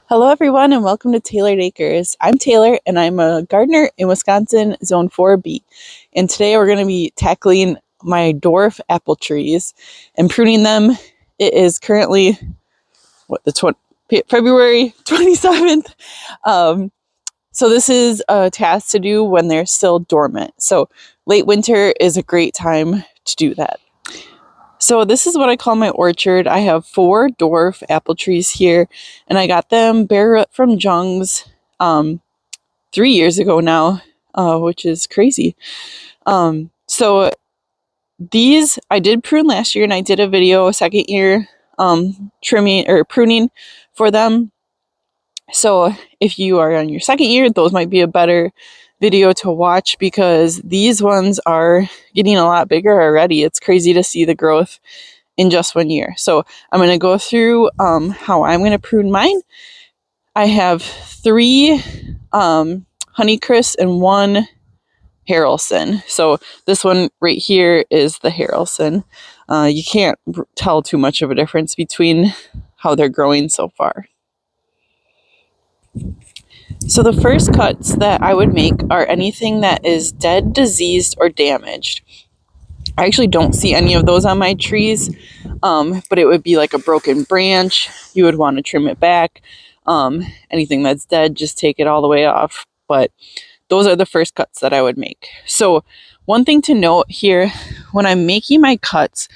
Hello everyone and welcome to Tailored Acres. I'm Taylor and I'm a gardener in Wisconsin Zone 4B. And today we're going to be tackling my dwarf apple trees and pruning them. It is currently February 27th. So this is a task to do when they're still dormant. So late winter is a great time to do that. So this is what I call my orchard. I have 4 dwarf apple trees here, and I got them bare root from Jung's 3 years ago now, which is crazy. So these I did prune last year, and I did a video, second year trimming or pruning for them. So if you are on your second year, those might be a better video to watch because these ones are getting a lot bigger already. It's crazy to see the growth in just 1 year. So I'm going to go through how I'm going to prune mine. I have 3 Honeycrisp and 1 Harrelson. So this one right here is the Harrelson. You can't tell too much of a difference between how they're growing so far. So the first cuts that I would make are anything that is dead, diseased, or damaged. I actually don't see any of those on my trees, but it would be like a broken branch. You would want to trim it back. Anything that's dead, just take it all the way off. But those are the first cuts that I would make. So one thing to note here, when I'm making my cuts,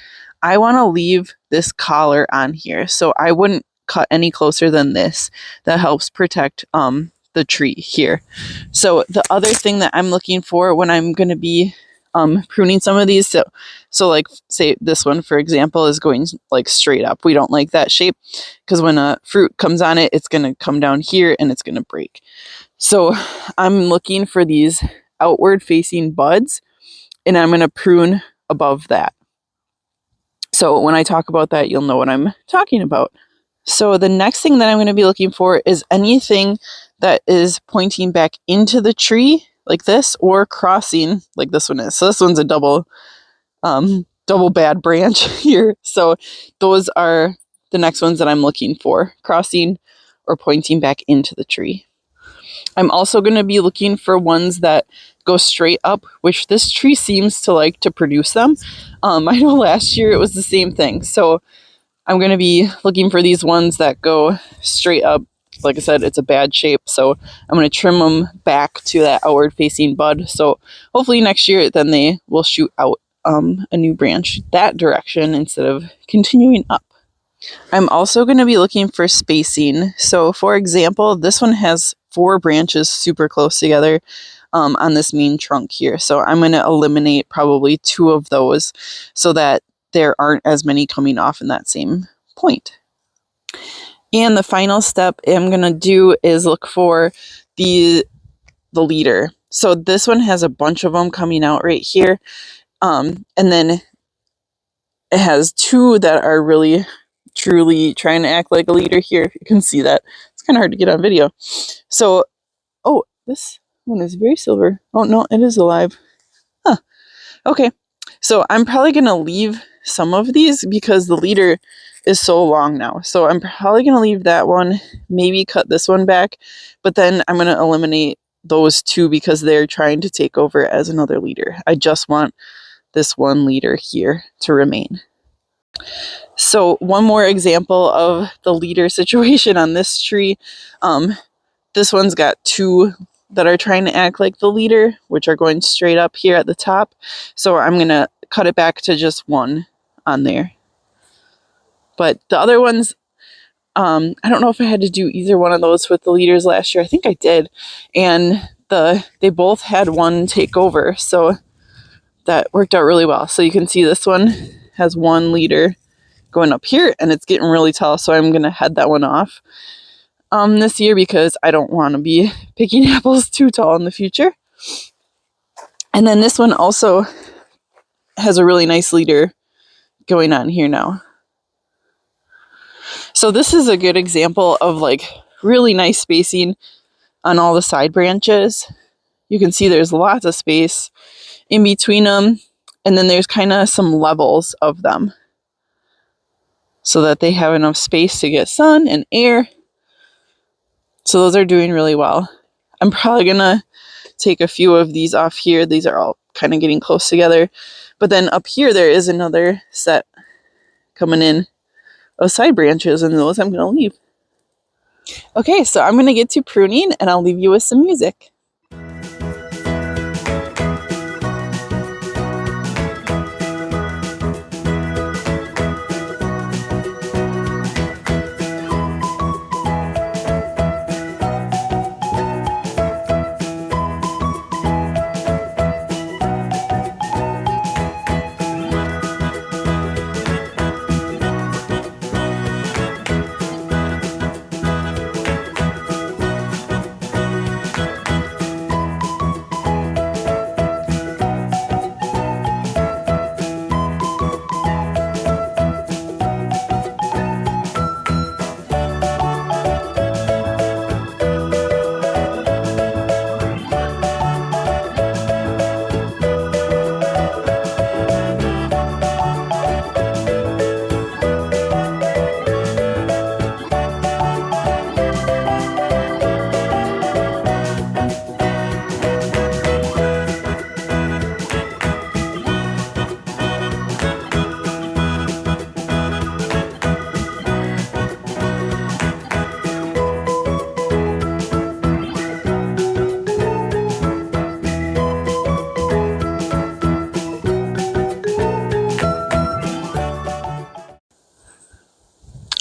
I want to leave this collar on here. So I wouldn't cut any closer than this. That helps protect the tree here. So the other thing that I'm looking for when I'm going to be pruning some of these, so like say this one for example is going like straight up. We don't like that shape because when a fruit comes on it, it's going to come down here and it's going to break. So I'm looking for these outward facing buds and I'm going to prune above that. So when I talk about that, you'll know what I'm talking about. So the next thing that I'm going to be looking for is anything that is pointing back into the tree like this or crossing like this one is. So this one's a double bad branch here. So those are the next ones that I'm looking for, crossing or pointing back into the tree. I'm also going to be looking for ones that go straight up, which this tree seems to like to produce them. I know last year it was the same thing. So I'm going to be looking for these ones that go straight up. Like I said, it's a bad shape, so I'm going to trim them back to that outward facing bud. So hopefully next year then they will shoot out a new branch that direction instead of continuing up. I'm also going to be looking for spacing. So for example, this one has 4 branches super close together on this main trunk here. So I'm going to eliminate probably 2 of those so that there aren't as many coming off in that same point. And the final step I'm going to do is look for the leader. So this one has a bunch of them coming out right here. And then it has 2 that are really, truly trying to act like a leader here. You can see that. It's kind of hard to get on video. So, oh, this one is very silver. Oh, no, it is alive. Huh. Okay. So I'm probably going to leave some of these because the leader is so long now. So I'm probably going to leave that one, maybe cut this one back, but then I'm going to eliminate those 2 because they're trying to take over as another leader. I just want this one leader here to remain. So one more example of the leader situation on this tree. This one's got 2 that are trying to act like the leader, which are going straight up here at the top. So I'm going to cut it back to just 1 on there. But the other ones, I don't know if I had to do either one of those with the leaders last year. I think I did. And they both had 1 take over. So that worked out really well. So you can see this one has 1 leader going up here and it's getting really tall. So I'm going to head that one off this year because I don't want to be picking apples too tall in the future. And then this one also has a really nice leader going on here now. So this is a good example of like really nice spacing on all the side branches. You can see there's lots of space in between them, and then there's kind of some levels of them so that they have enough space to get sun and air. So those are doing really well. I'm probably gonna take a few of these off here. These are all kind of getting close together. But then up here there is another set coming in of side branches, and those I'm gonna leave. Okay, so I'm gonna get to pruning and I'll leave you with some music.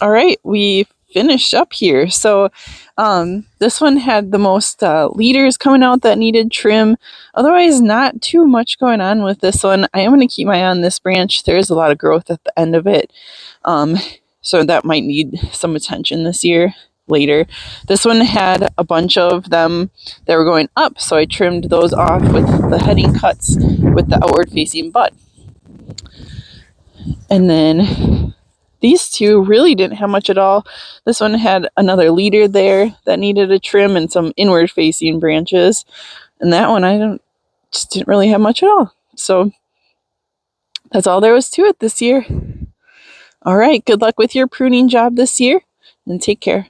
All right, we finished up here. So this one had the most leaders coming out that needed trim. Otherwise, not too much going on with this one. I am going to keep my eye on this branch. There is a lot of growth at the end of it. So that might need some attention this year later. This one had a bunch of them that were going up, so I trimmed those off with the heading cuts with the outward facing bud. And then these two really didn't have much at all. This one had another leader there that needed a trim and some inward facing branches. And that one just didn't really have much at all. So that's all there was to it this year. All right, good luck with your pruning job this year and take care.